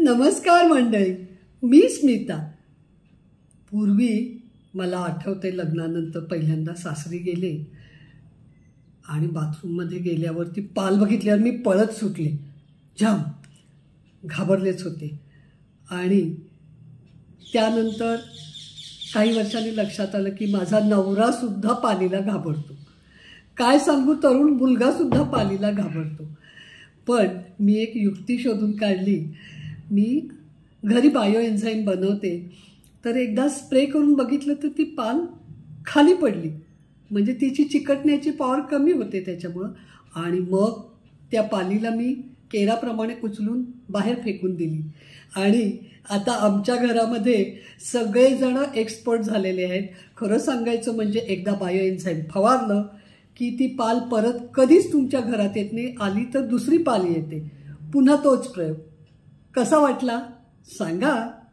नमस्कार मंडळी, मी स्मिता. पूर्वी मला आठवते लग्नानंतर पहिल्यांदा सासरी गेले आणि बाथरूममध्ये गेल्यावरती पाल बघितल्यावर मी पळत सुटले. जाम घाबरलेच होते. आणि त्यानंतर काही वर्षांनी लक्षात आलं की माझा नवरासुद्धा पालीला घाबरतो. काय सांगू, तरुण मुलगासुद्धा पालीला घाबरतो. पण मी एक युक्ती शोधून काढली. मी घरी बायो एन्झाईम बनवते, तर एकदा स्प्रे करून बघितलं तर ती पाल खाली पडली. म्हणजे तिची चिकटण्याची पॉवर कमी होते त्याच्यामुळं. आणि मग त्या पालीला मी केराप्रमाणे उचलून बाहेर फेकून दिली. आणि आता आमच्या घरामध्ये सगळेजण एक्सपर्ट झालेले आहेत. खरं सांगायचं म्हणजे एकदा बायो एन्झाईम फवारलं की ती पाल परत कधीच तुमच्या घरात येत नाही. आली तर दुसरी पाल येते. पुन्हा तोच प्रयोग. कसा वाटला सांगा.